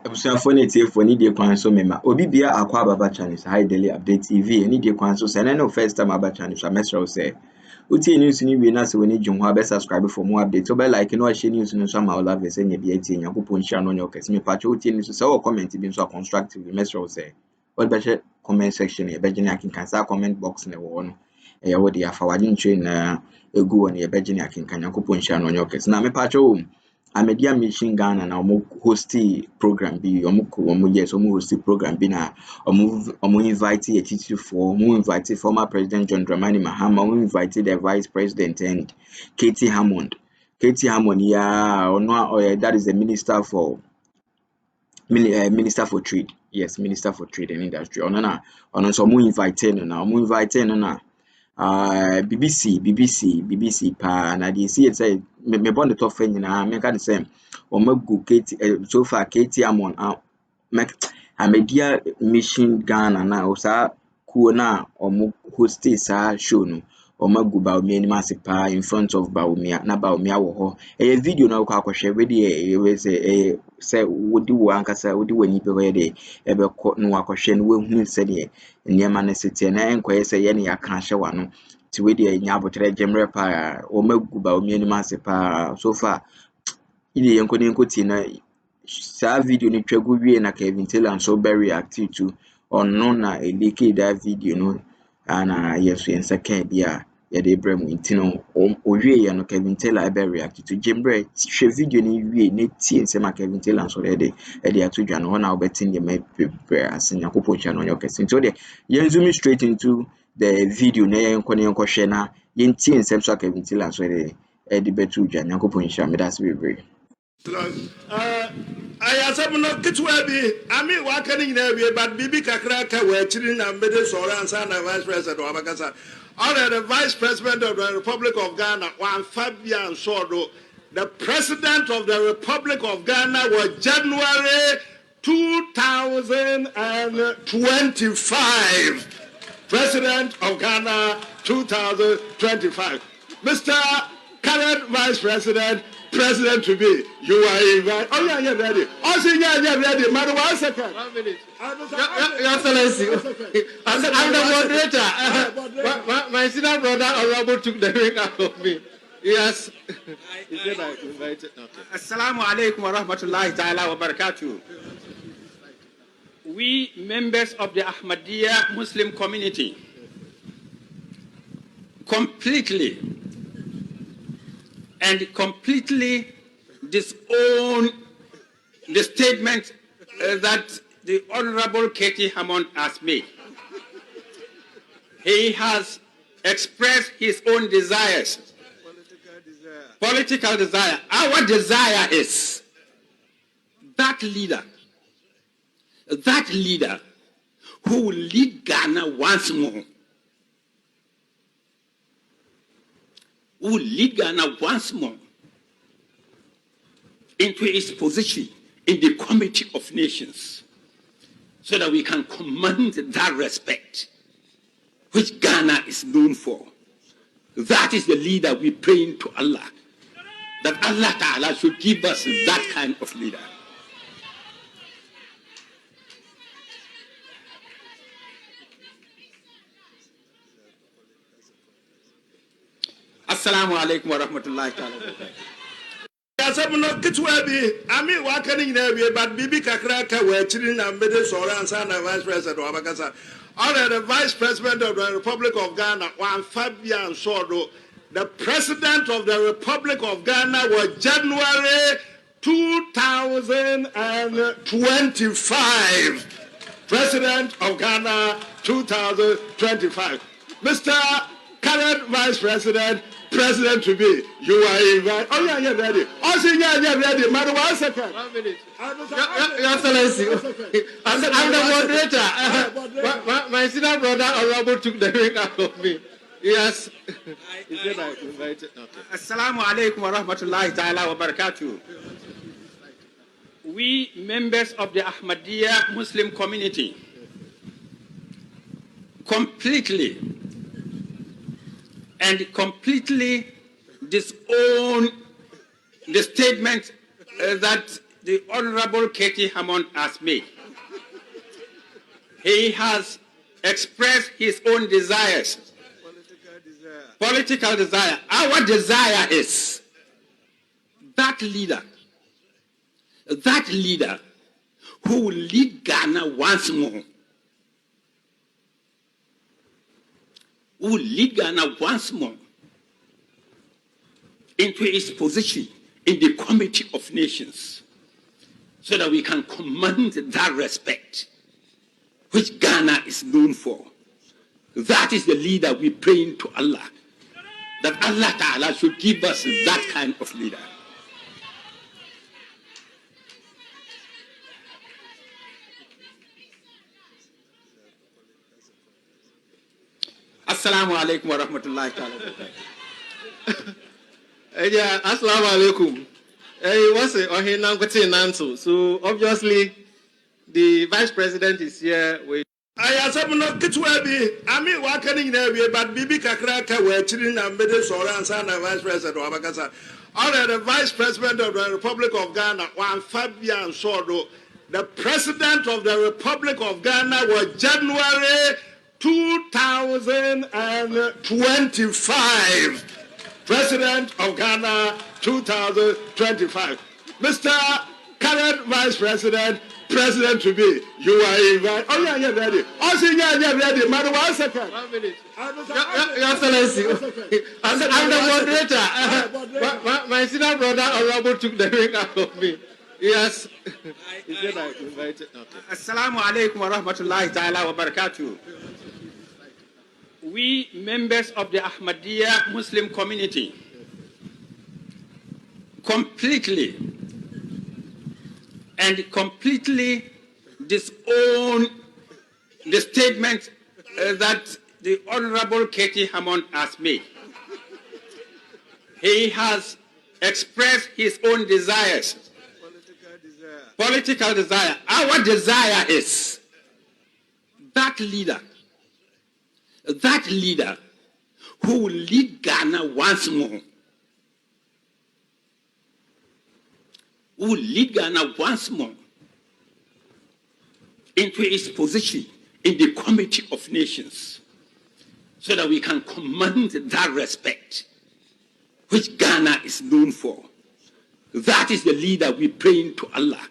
Ebusuafo na tie ni die kwan so mema obi bia akwa baba channel High Daily Update TV ni die kwan so say na first time aba channel so mesro say utie news ni we na se woni dwon ho abe subscribe for more updates so be like no share news no so ma all say nya bia tie Yakopon share no nyo Kesi me pacho utie news so o comment bi so constructive mesro say what be share comment section e be gene akinkan sa comment box na wo no e ya wo de afa wade ntwe na egu woni e be gene akinkan Yakopon share no nyo Kesi na me pacho Amadiya mission Ghana na hosti program bi hosti program bi na invite a teacher for invite former President John Dramani Mahama, invite the Vice President and Katie Hammond, that is the Minister for Trade. Yes, Minister for Trade and Industry. Ono so invite na BBC pa na dey see it say me born the top fan nyina me can say o magu Katie so far Katie Amon Amadiya mission Ghana na o sa kuo na o host sa show no o magu Bawumia ni masipa in front of Bawumia na Bawumia wo ho e video na kwa kwahwe we dey we say wodi wo ankasa wodi wani pe ho dey e be no akwahwe no we hu se dey niam na setie na enkoye se ye ne yaka hye wano ti we dey nya abotre gemre pa o magu Bawumia ni masipa so far ile yenkoni nkoti na sa video ni twagu wie na Kelvin so be reactive to ono na Likee that video no ana yeso ensaka bia ye dey brem intino o wie ye no Kelvin be react to gemre hwe video ni wie ne tie nsema Kelvin so dey e dey atodwa no na obetin ye me asenya Yakopon no nyo Kesi so dey yen zoom straight into the video na yenkoni hwe na yen tie nsem so Kelvin so dey e dey betu dwa Yakopon me that's very I have no kitwabi. I mean, what can you know? But Bibi Kakraka were chilling and made it so and Vice President of Abagasa. Or the Vice President of the Republic of Ghana, one Fabian Sordo, the President of the Republic of Ghana was January 2025. President of Ghana 2025. Mr. Current Vice President. President to be, you are invited. Oh, yeah, ready. Also, yeah, ready. Madam, 1 second. 1 minute. Your Excellency, I'm the moderator. My senior brother, Honorable, took the ring out of me. Yes. He said I invited. Okay. Assalamu alaikum wa rahmatullahi ta'ala wa barakatuh. We, members of the Amadiya Muslim community, completely disown the statement that the Honorable Katie Hammond has made. He has expressed his own desires. Political desire. Our desire is that leader who will lead Ghana once more. Who will lead Ghana once more into its position in the Committee of Nations so that we can command that respect which Ghana is known for. That is the leader we praying to Allah, that Allah Ta'ala should give us that kind of leader. Assalamu alaikum wa rahmatullahi ta'ala. No kitwabi. I mean, what can you know? But Bibi Kakraka were chilling and made it so and Vice President of Abagasa. Or the Vice President of the Republic of Ghana, one Fabian Sordo, the President of the Republic of Ghana was January 2025. President of Ghana 2025. Mr. Current Vice President. President to be, you are invited. Oh, yeah, ready. Also, yeah, ready. Madam, 1 second. 1 minute. Your Excellency, I'm the moderator. My senior brother, Honorable, took the ring out of me. Yes. He said I invited. Okay. Assalamu alaikum wa rahmatullahi ta'ala wa barakatuh. We, members of the Amadiya Muslim community, completely disown the statement that the Honorable Katie Hammond has made. He has expressed his own desires. Political desire. Our desire is that leader who will lead Ghana once more. Who will lead Ghana once more into its position in the Committee of Nations, so that we can command that respect which Ghana is known for. That is the leader we praying to Allah, that Allah Ta'ala should give us that kind of leader. Assalamu alaikum wa rahmatullahi ta'ala. Yeah, assalamu alaikum. Hey, what's it? So obviously, the vice president is here with. I have not get be. I mean, walking in there, but Bibi Kakraka were chilling and made us or answer the vice president of Abakasa. Already, the vice president of the Republic of Ghana, Juan Fabian Sordo, the president of the Republic of Ghana was January 2025. President of Ghana 2025. Mr. Current Vice President, President to be, you are invited. Oh, yeah, ready. Oh, see, yeah, ready. Madam, 1 second. 1 minute. Your Excellency, I'm the moderator. My senior brother, Honorable, took the ring out of me. Yes. He said I invited. Okay. Assalamu alaikum wa rahmatullahi ta'ala wa barakatuh. We members of the Amadiya Muslim community completely disown the statement that the Honorable Katie Hammond has made. He has expressed his own desires. Political desire. Our desire is that leader who will lead Ghana once more. Who will lead Ghana once more into its position in the Committee of Nations, so that we can command that respect which Ghana is known for. That is the leader we praying to Allah,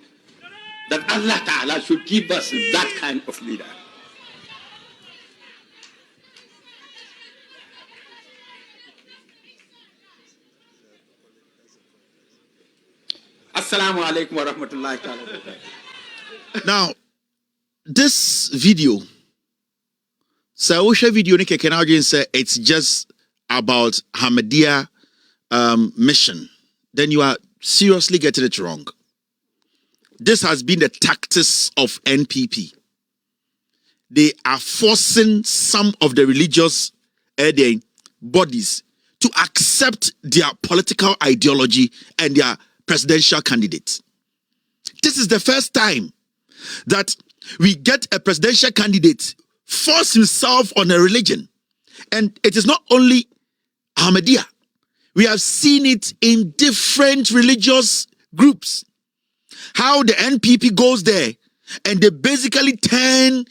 that Allah Ta'ala should give us that kind of leader. Assalamu alaikum wa rahmatullahi ta'ala. Now, this video, Saosha video ni kekenauji say it's just about Amadiya mission. Then you are seriously getting it wrong. This has been the tactics of NPP. They are forcing some of the religious bodies to accept their political ideology and their presidential candidates. This is the first time that we get a presidential candidate force himself on a religion. And it is not only Amadiya. We have seen it in different religious groups. How the NPP goes there and they basically turn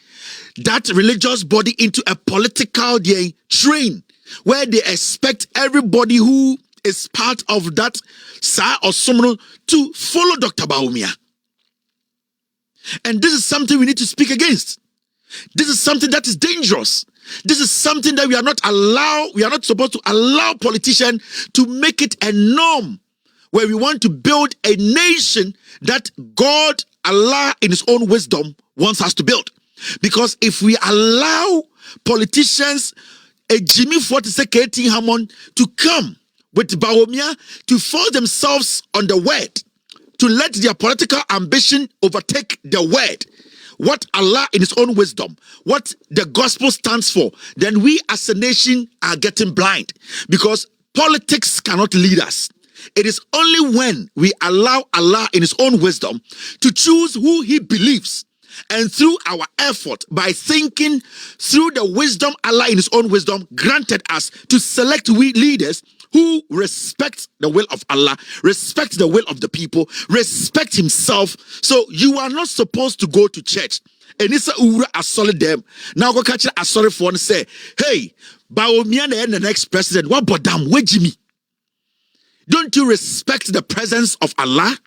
that religious body into a political train where they expect everybody who is part of that Sa or Somno to follow Dr. Bawumia. And this is something we need to speak against. This is something that is dangerous. This is something that we are not supposed to allow politicians to make it a norm, where we want to build a nation that God, Allah in his own wisdom wants us to build. Because if we allow politicians, a Jimmy Forty Hammond, to come with Bawumia to force themselves on the word, to let their political ambition overtake the word, what Allah in his own wisdom, what the gospel stands for, then we as a nation are getting blind, because politics cannot lead us. It is only when we allow Allah in his own wisdom to choose who he believes, and through our effort, by thinking through the wisdom Allah in his own wisdom granted us to select we leaders who respects the will of Allah, respects the will of the people, respect himself. So you are not supposed to go to church. And it's a solid them. Now go catch a sorry for and say, hey, Bawumia and the next president, what but damn, where Jimmy? Don't you respect the presence of Allah?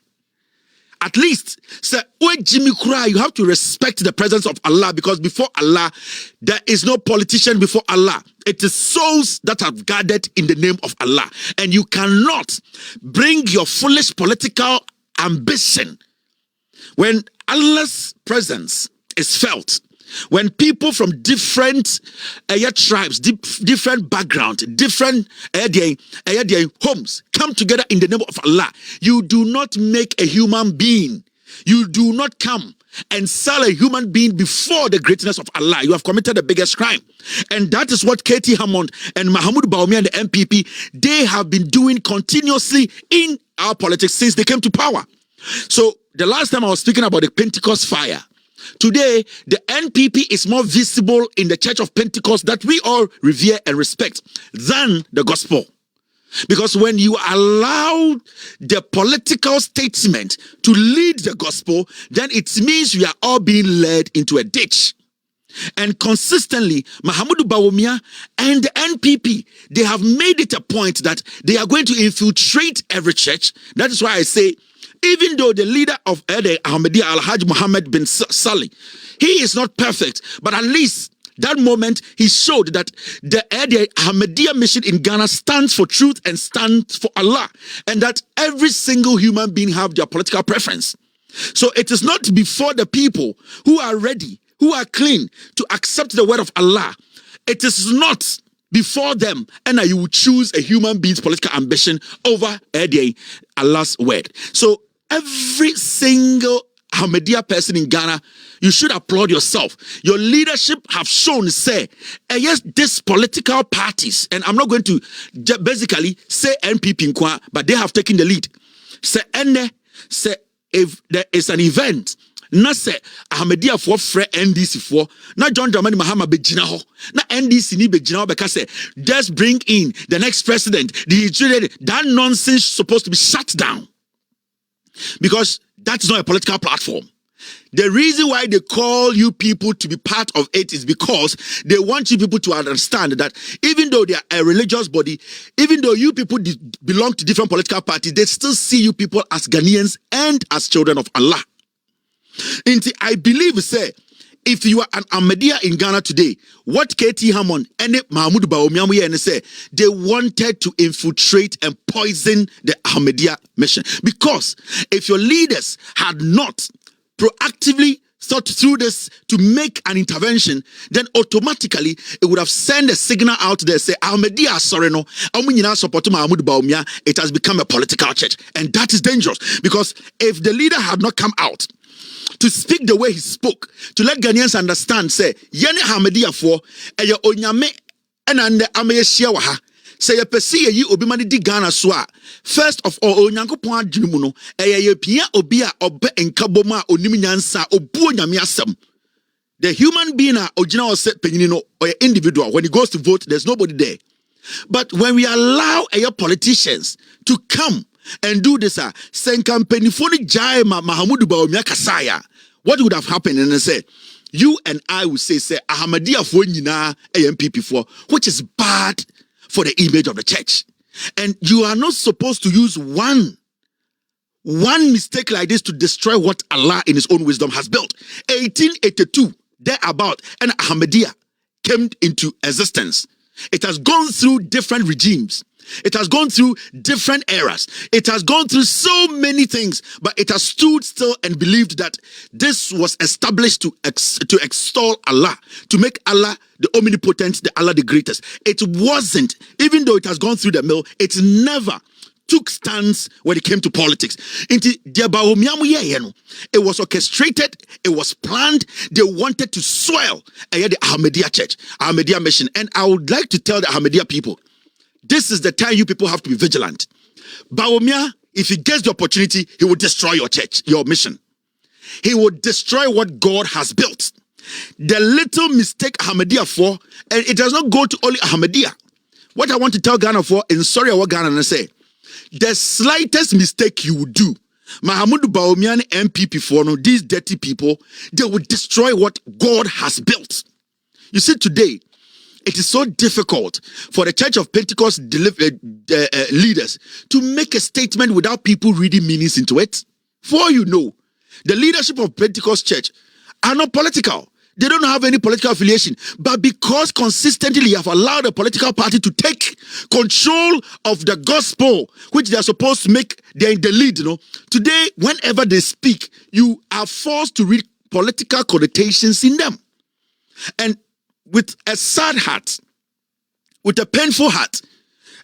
At least, say, when Jimmy cry, you have to respect the presence of Allah, because before Allah, there is no politician before Allah. It is souls that have gathered in the name of Allah. And you cannot bring your foolish political ambition when Allah's presence is felt. When people from different tribes, different background, different homes come together in the name of Allah, you do not make a human being. You do not come and sell a human being before the greatness of Allah. You have committed the biggest crime. And that is what K.T. Hammond and Mahmoud Bawumia and the MPP, they have been doing continuously in our politics since they came to power. So the last time I was speaking about the Pentecost fire, today, the NPP is more visible in the Church of Pentecost that we all revere and respect than the gospel. Because when you allow the political statement to lead the gospel, then it means we are all being led into a ditch. And consistently, Mahmoud Bawumia and the NPP, they have made it a point that they are going to infiltrate every church. That is why I say, even though the leader of Amadiya, Al-Hajj Muhammad bin Salih, he is not perfect, but at least that moment he showed that the Ahmadiyya mission in Ghana stands for truth and stands for Allah, and that every single human being have their political preference. So it is not before the people who are ready, who are clean to accept the word of Allah. It is not before them, and you will choose a human being's political ambition over Allah's word. So every single Ahmadiyya person in Ghana, you should applaud yourself. Your leadership have shown, say, yes, these political parties, and I'm not going to basically say NPP, but they have taken the lead. Say, if there is an event, na say Ahmadiyya for free NDC for na John Dramani Mahama bejina ho na NDC ni bejina ho because say just bring in the next president. That nonsense supposed to be shut down, because that's not a political platform. The reason why they call you people to be part of it is because they want you people to understand that even though they are a religious body, even though you people belong to different political parties, they still see you people as Ghanaians and as children of Allah. And I believe, say, if you are an Amadiya in Ghana today, what K.T. Hammond and Mahmoud Bawumia and say, they wanted to infiltrate and poison the Ahmadiyya mission. Because if your leaders had not proactively thought through this to make an intervention, then automatically it would have sent a signal out there, say, Ahmadiyya, sorry, no, support Mahmoud Bawumia, it has become a political church. And that is dangerous, because if the leader had not come out to speak the way he spoke, to let Ghanaians understand, say, yene Ahmadiyya for eye onyame enande ameyeshia wa ha, say pesi yi obi mani di Ghana so a, first of all onyankopon adwene mu no eye pia obi a obe enkaboma onim nyansa obu onyame asem. The human being a ogina ose penyini no or individual, when he goes to vote, there's nobody there. But when we allow politicians to come and do this, Senkan Penifoni Jaima Mahmoud Bawumia Kasaya, what would have happened? And I say, you and I would say, Ahmadiyya for Nina AMPP for, which is bad for the image of the church. And you are not supposed to use one mistake like this to destroy what Allah in his own wisdom has built. 1882, thereabout, and Ahmadiyya came into existence. It has gone through different regimes. It has gone through different eras. It has gone through so many things, but it has stood still and believed that this was established to extol Allah, to make Allah the omnipotent, the Allah the greatest. It wasn't, even though it has gone through the mill, it never took stance when it came to politics. It was orchestrated, it was planned. They wanted to swell the Ahmadiyya church, Ahmadiyya mission. And I would like to tell the Ahmadiyya people, this is the time you people have to be vigilant. Bawumia, if he gets the opportunity, he will destroy your church, your mission. He will destroy what God has built. The little mistake Ahmadiyya for, and it does not go to only Ahmadiyya. What I want to tell Ghana for, and sorry what Ghana and say, the slightest mistake you would do, Mahamudu Bawumia and MPP for no, these dirty people, they will destroy what God has built. You see, today, it is so difficult for the Church of Pentecost leaders to make a statement without people reading meanings into it. For you know, the leadership of Pentecost Church are not political. They don't have any political affiliation. But because consistently you have allowed a political party to take control of the gospel, which they are supposed to make, they're in the lead, you know. Today, whenever they speak, you are forced to read political connotations in them. And with a sad heart, with a painful heart,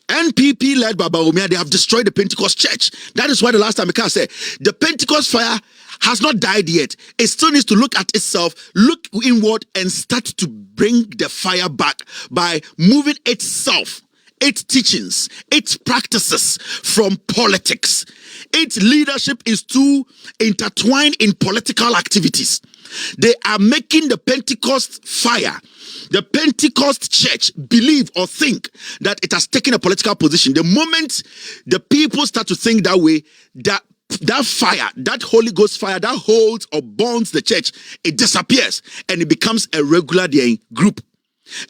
NPP led by Bawumia, they have destroyed the Pentecost Church. That is why the last time I said the Pentecost fire has not died yet. It still needs to look at itself, look inward, and start to bring the fire back by moving itself, its teachings, its practices from politics. Its leadership is too intertwined in political activities. They are making the Pentecost fire, the Pentecost church, believe or think that it has taken a political position. The moment the people start to think that way, that fire, that Holy Ghost fire that holds or bonds the church, it disappears and it becomes a regular group.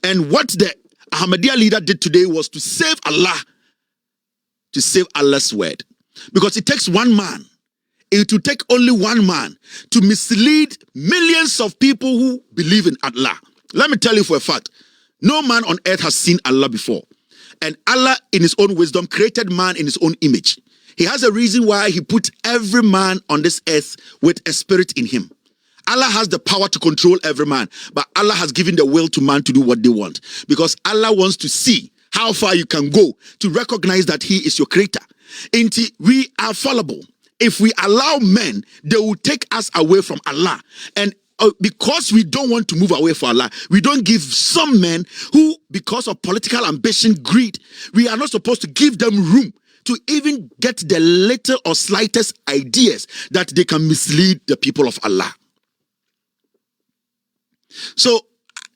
And what the Amadiya leader did today was to save Allah, to save Allah's word. Because it takes one man. It will take only one man to mislead millions of people who believe in Allah. Let me tell you for a fact, no man on earth has seen Allah before. And Allah, in his own wisdom, created man in his own image. He has a reason why he put every man on this earth with a spirit in him. Allah has the power to control every man, but Allah has given the will to man to do what they want. Because Allah wants to see how far you can go to recognize that he is your creator. We are fallible. If we allow men, they will take us away from Allah. And because we don't want to move away from Allah, we don't give some men who, because of political ambition, greed, we are not supposed to give them room to even get the little or slightest ideas that they can mislead the people of Allah. So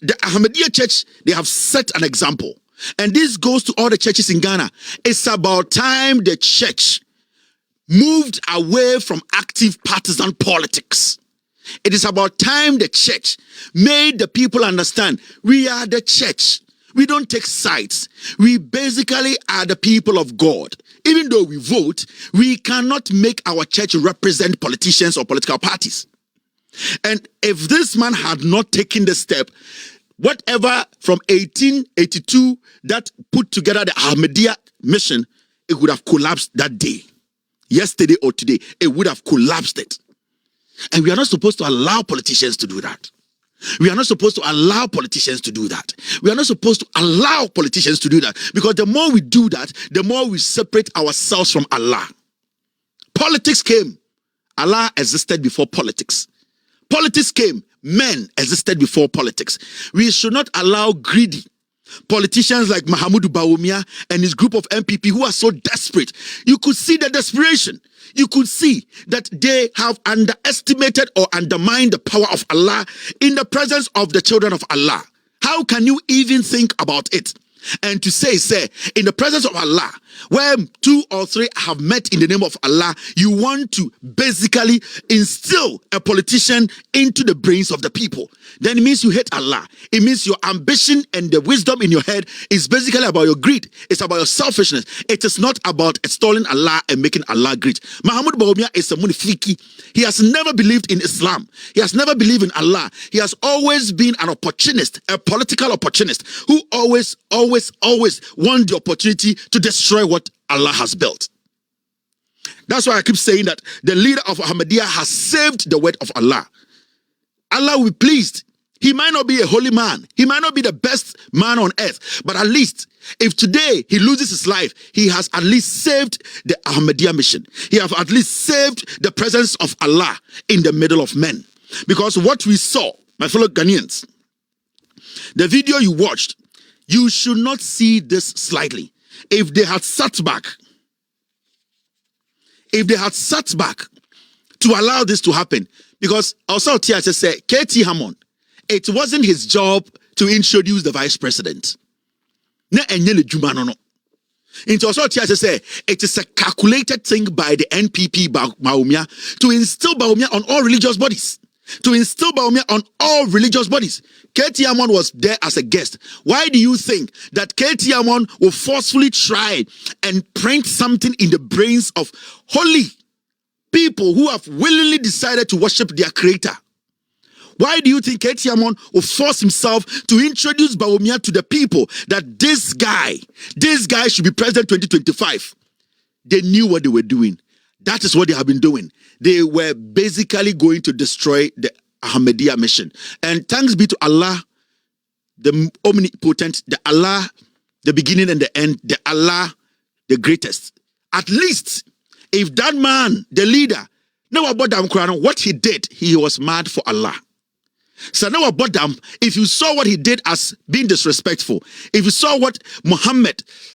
the Ahmadiyya church, they have set an example. And this goes to all the churches in Ghana. It's about time the church moved away from active partisan politics. It is about time the church made the people understand we are the church. We don't take sides. We basically are the people of God. Even though we vote, we cannot make our church represent politicians or political parties. And if this man had not taken the step, whatever from 1882 that put together the Ahmadiyya mission, it would have collapsed that day. Yesterday or today, it would have collapsed it. And we are not supposed to allow politicians to do that. We are not supposed to allow politicians to do that. We are not supposed to allow politicians to do that. Because the more we do that, the more we separate ourselves from Allah. Politics came. Allah existed before politics. Politics came. Men existed before politics. We should not allow greedy politicians like Mahamudu Bawumia and his group of MPP who are so desperate. You could see the desperation. You could see that they have underestimated or undermined the power of Allah in the presence of the children of Allah. How can you even think about it? And to say, in the presence of Allah, where 2 or 3 have met in the name of Allah, you want to basically instill a politician into the brains of the people. Then it means you hate Allah. It means your ambition and the wisdom in your head is basically about your greed. It's about your selfishness. It is not about extolling Allah and making Allah great. Mahamudu Bawumia is a munifiki. He has never believed in Islam. He has never believed in Allah. He has always been an opportunist, a political opportunist, who always want the opportunity to destroy what Allah has built. That's why I keep saying that the leader of Ahmadiyya has saved the word of Allah. Allah will be pleased. He might not be a holy man. He might not be the best man on earth. But at least, if today he loses his life, he has at least saved the Ahmadiyya mission. He has at least saved the presence of Allah in the middle of men. Because what we saw, my fellow Ghanaians, the video you watched, you should not see this slightly. If they had sat back to allow this to happen, because also Tia said, KT Hammond, it wasn't his job to introduce the vice president. Na enye le dwuma no no. Into also say it is a calculated thing by the NPP Bawumia to instill Bawumia on all religious bodies. To instill Bawumia on all religious bodies. KT Amon was there as a guest. Why do you think that KT Amon will forcefully try and print something in the brains of holy people who have willingly decided to worship their creator? Why do you think KT Amon will force himself to introduce Bawumia to the people that this guy should be president 2025? They knew what they were doing. That is what they have been doing. They were basically going to destroy the Amadiya mission. And thanks be to Allah, the omnipotent, the Allah, the beginning and the end, the Allah, the greatest. At least, if that man, the leader, never bought them Quran, what he did, he was mad for Allah. So now about them, if you saw what he did as being disrespectful, if you saw what Muhammad